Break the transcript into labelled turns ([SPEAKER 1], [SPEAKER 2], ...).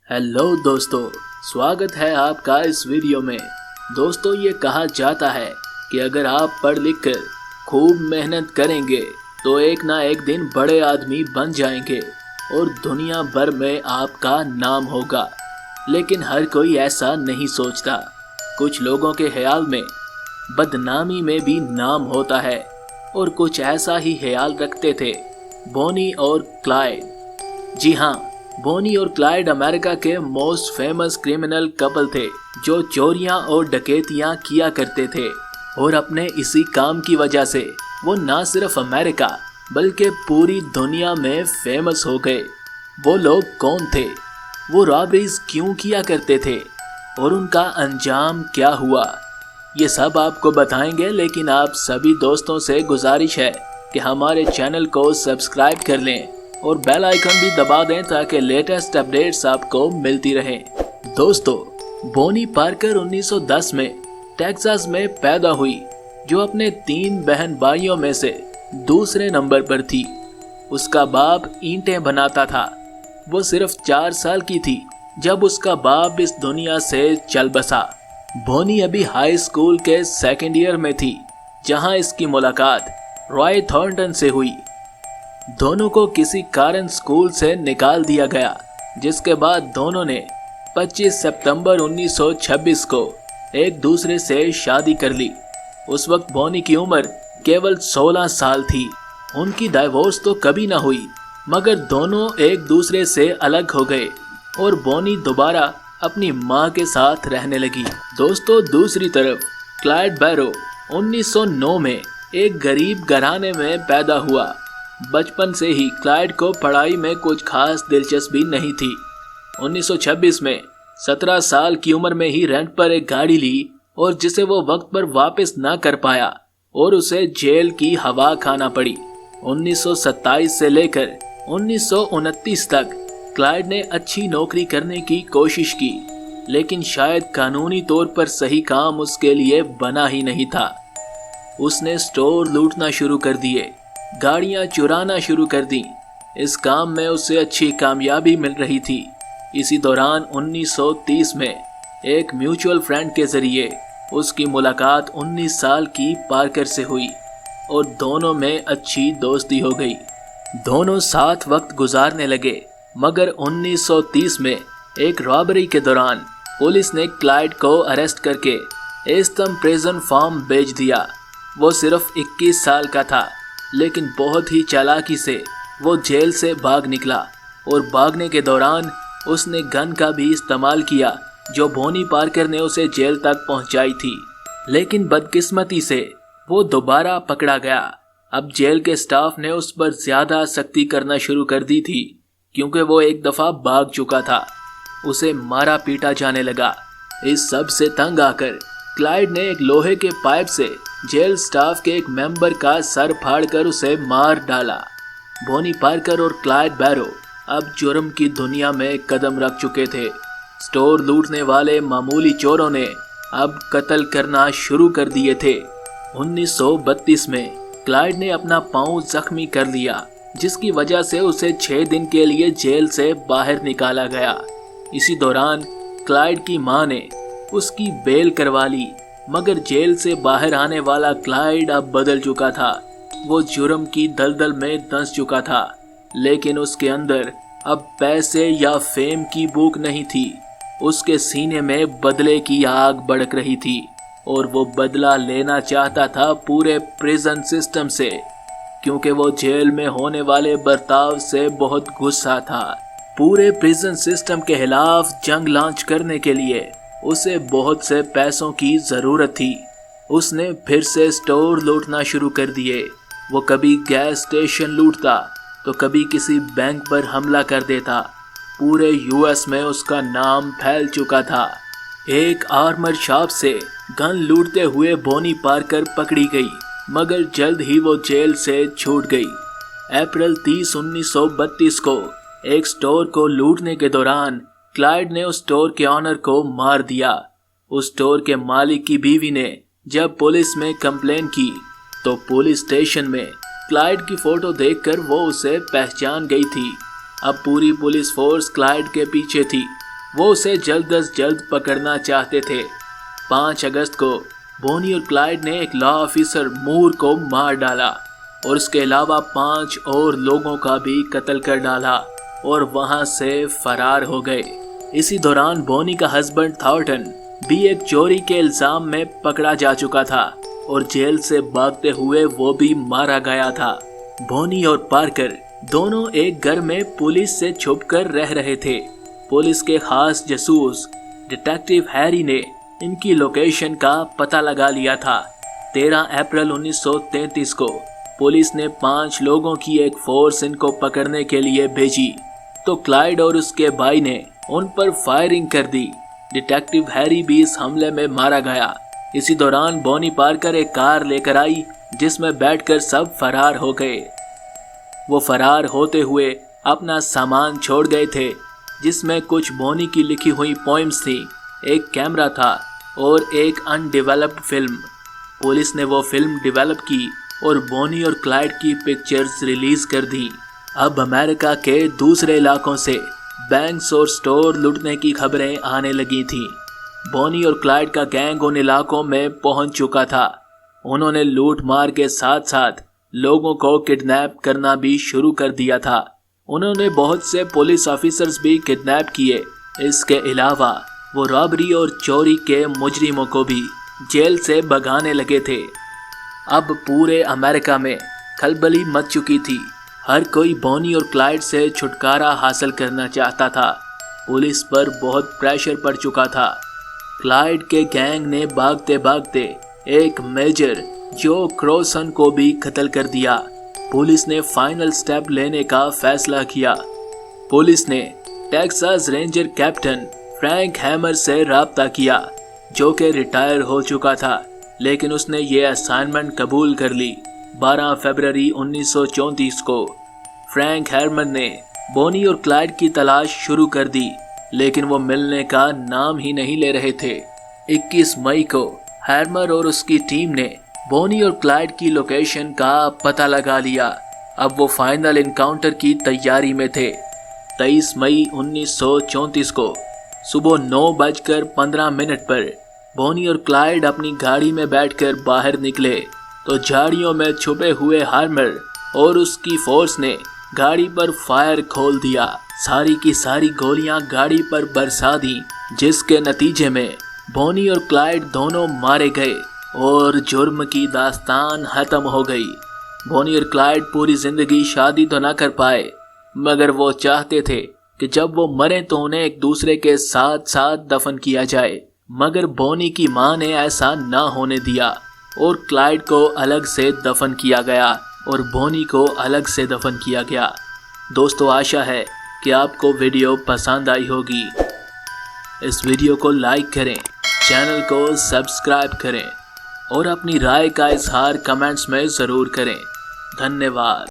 [SPEAKER 1] Hello दोस्तों, स्वागत है आपका इस वीडियो में। दोस्तों, ये कहा जाता है कि अगर आप पढ़ लिख कर खूब मेहनत करेंगे तो एक ना एक दिन बड़े आदमी बन जाएंगे और दुनिया भर में आपका नाम होगा। लेकिन हर कोई ऐसा नहीं सोचता। कुछ लोगों के ख्याल में बदनामी में भी नाम होता है और कुछ ऐसा ही ख्याल रखते थे बोनी और क्लाइड। जी हाँ, बोनी और क्लाइड अमेरिका के मोस्ट फेमस क्रिमिनल कपल थे जो चोरियां और डकैतियां किया करते थे। और अपने इसी काम की वजह से वो ना सिर्फ अमेरिका बल्कि पूरी दुनिया में फेमस हो गए। वो लोग कौन थे, वो रॉबरीज क्यों किया करते थे और उनका अंजाम क्या हुआ, ये सब आपको बताएंगे। लेकिन आप सभी दोस्तों से गुजारिश है कि हमारे चैनल को सब्सक्राइब कर लें और बेल आइकन भी दबा दें ताकि लेटेस्ट अपडेट्स आपको मिलती रहें। दोस्तों, बोनी पार्कर 1910 में टेक्सास में पैदा हुई, जो अपने 3 बहन भाइयों में से दूसरे नंबर पर थी। उसका बाप ईंटें बनाता था। वो सिर्फ 4 साल की थी जब उसका बाप इस दुनिया से चल बसा। बोनी अभी हाई स्कूल के सेकेंड ईयर में थी जहां इसकी मुलाकात रॉय थॉर्नटन से हुई। दोनों को किसी कारण स्कूल से निकाल दिया गया, जिसके बाद दोनों ने 25 सितंबर 1926 को एक दूसरे से शादी कर ली। उस वक्त बोनी की उम्र केवल 16 साल थी। उनकी डाइवोर्स तो कभी ना हुई, मगर दोनों एक दूसरे से अलग हो गए और बोनी दोबारा अपनी मां के साथ रहने लगी। दोस्तों, दूसरी तरफ क्लाइड बैरो 1909 में एक गरीब घराने में पैदा हुआ। बचपन से ही क्लाइड को पढ़ाई में कुछ खास दिलचस्पी नहीं थी। 1926 में 17 साल की उम्र में ही रेंट पर एक गाड़ी ली और जिसे वो वक्त पर वापस ना कर पाया और उसे जेल की हवा खाना पड़ी। 1927 से लेकर 1929 तक क्लाइड ने अच्छी नौकरी करने की कोशिश की, लेकिन शायद कानूनी तौर पर सही काम उसके लिए बना ही नहीं था। उसने स्टोर लूटना शुरू कर दिए, गाड़ियां चुराना शुरू कर दी। इस काम में उसे अच्छी कामयाबी मिल रही थी। इसी दौरान 1930 में एक म्यूचुअल फ्रेंड के जरिए उसकी मुलाकात 19 साल की पार्कर से हुई और दोनों में अच्छी दोस्ती हो गई। दोनों साथ वक्त गुजारने लगे, मगर 1930 में एक रॉबरी के दौरान पुलिस ने क्लाइड को अरेस्ट करके एस्थम प्रिजन फार्म भेज दिया। वो सिर्फ 21 साल का था, लेकिन बहुत ही चालाकी से वो जेल से भाग निकला और भागने के दौरान उसने गन का भी इस्तेमाल किया जो बोनी पार्कर ने उसे जेल तक पहुंचाई थी। लेकिन बदकिस्मती से वो दोबारा पकड़ा गया। अब जेल के स्टाफ ने उस पर ज्यादा सख्ती करना शुरू कर दी थी, क्योंकि वो एक दफा भाग चुका था। उसे मारा पीटा जाने लगा। इस सब से तंग आकर क्लाइड ने एक लोहे के पाइप से जेल स्टाफ के एक मेंबर का सर फाड़कर उसे मार डाला। बोनी पार्कर और क्लाइड बैरो अब जुर्म की दुनिया में कदम रख चुके थे। स्टोर लूटने वाले मामूली चोरों ने अब कत्ल करना शुरू कर दिए थे। 1932 में क्लाइड ने अपना पांव जख्मी कर लिया, जिसकी वजह से उसे 6 दिन के लिए जेल से बाहर निकाला गया। इसी दौरान क्लाइड की मां ने उसकी बेल करवा ली, मगर जेल से बाहर आने वाला क्लाइड अब बदल चुका था। वो जुर्म की दलदल में धंस चुका था, लेकिन उसके अंदर अब पैसे या फेम की भूख नहीं थी। उसके सीने में बदले की आग भड़क रही थी और वो बदला लेना चाहता था पूरे प्रिजन सिस्टम से, क्योंकि वो जेल में होने वाले बर्ताव से बहुत गुस्सा था। पूरे प्रिजन सिस्टम के खिलाफ जंग लॉन्च करने के लिए उसे बहुत से पैसों की जरूरत थी। उसने फिर से स्टोर लूटना शुरू कर दिए। वो कभी गैस स्टेशन लूटता तो कभी किसी बैंक पर हमला कर देता। पूरे यूएस में उसका नाम फैल चुका था। एक आर्मर शॉप से गन लूटते हुए बोनी पार्कर पकड़ी गई, मगर जल्द ही वो जेल से छूट गई। अप्रैल 30, 1932 को एक स्टोर को लूटने के दौरान क्लाइड ने उस स्टोर के ऑनर को मार दिया। उस स्टोर के मालिक की बीवी ने जब पुलिस में कंप्लेन की तो पुलिस स्टेशन में क्लाइड की फोटो देखकर वो उसे पहचान गई थी। अब पूरी पुलिस फोर्स क्लाइड के पीछे थी वो उसे जल्द अज जल्द पकड़ना चाहते थे। 5 अगस्त को बोनी और क्लाइड ने एक लॉ ऑफिसर मूर को मार डाला और उसके अलावा 5 और लोगों का भी कत्ल कर डाला और वहां से फरार हो गए। इसी दौरान बोनी का हस्बैंड थॉर्टन भी एक चोरी के इल्जाम में पकड़ा जा चुका था और जेल से भागते हुए वो भी मारा गया था। बोनी और पार्कर दोनों एक घर में पुलिस से छुपकर रह रहे थे। पुलिस के खास जासूस डिटेक्टिव हैरी ने इनकी लोकेशन का पता लगा लिया था। 13 अप्रैल 1933 को पुलिस ने 5 लोगों की एक फोर्स इनको पकड़ने के लिए भेजी तो क्लाइड और उसके भाई ने उन पर फायरिंग कर दी। डिटेक्टिव हैरी भी इस हमले में मारा गया। इसी दौरान बोनी पार्कर एक कार लेकर आई जिसमें बैठकर सब फरार हो गए। वो फरार होते हुए अपना सामान छोड़ गए थे जिसमें कुछ बोनी की लिखी हुई पोएम्स थी, एक कैमरा था और एक अनडेवलप्ड फिल्म। पुलिस ने वो फिल्म डेवलप की और बोनी और क्लाइड की पिक्चर्स रिलीज कर दी। अब अमेरिका के दूसरे इलाकों से बैंक्स और स्टोर लूटने की खबरें आने लगी थीं। बोनी और क्लाइड का गैंग उन इलाकों में पहुंच चुका था। उन्होंने लूट मार के साथ साथ लोगों को किडनैप करना भी शुरू कर दिया था। उन्होंने बहुत से पुलिस ऑफिसर्स भी किडनैप किए। इसके अलावा वो रॉबरी और चोरी के मुजरिमों को भी जेल से भगाने लगे थे। अब पूरे अमेरिका में खलबली मच चुकी थी। हर कोई बोनी और क्लाइड से छुटकारा हासिल करना चाहता था। पुलिस पर बहुत प्रेशर पड़ चुका था। क्लाइड के गैंग ने भागते भागते एक मेजर जो क्रॉसन को भी कत्ल कर दिया। पुलिस ने फाइनल स्टेप लेने का फैसला किया। पुलिस ने Texas ranger captain Frank hammer से राब्ता किया जो कि रिटायर हो चुका था, लेकिन उसने ये असाइनमेंट कबूल कर ली। 12 फरवरी 1934 को फ्रैंक हैमर ने बोनी और क्लाइड की तलाश शुरू कर दी, लेकिन वो मिलने का नाम ही नहीं ले रहे थे। 21 मई को हैमर और उसकी टीम ने बोनी और क्लाइड की लोकेशन का पता लगा लिया। अब वो फाइनल इनकाउंटर की तैयारी में थे। 23 मई 1934 को सुबह 9:15 पर बोनी और क्लाइड अपनी गाड़ी में बैठकर बाहर निकले तो झाड़ियों में छुपे हुए हैमर और उसकी फोर्स ने गाड़ी पर फायर खोल दिया। सारी की सारी गोलियां गाड़ी पर बरसा दी, जिसके नतीजे में बोनी और क्लाइड दोनों मारे गए और जुर्म की दास्तान खत्म हो गई। बोनी और क्लाइड पूरी जिंदगी शादी तो ना कर पाए, मगर वो चाहते थे कि जब वो मरे तो उन्हें एक दूसरे के साथ साथ दफन किया जाए। मगर बोनी की मां ने ऐसा ना होने दिया और क्लाइड को अलग से दफन किया गया और बोनी को अलग से दफन किया गया। दोस्तों, आशा है कि आपको वीडियो पसंद आई होगी। इस वीडियो को लाइक करें, चैनल को सब्सक्राइब करें और अपनी राय का इजहार कमेंट्स में ज़रूर करें। धन्यवाद।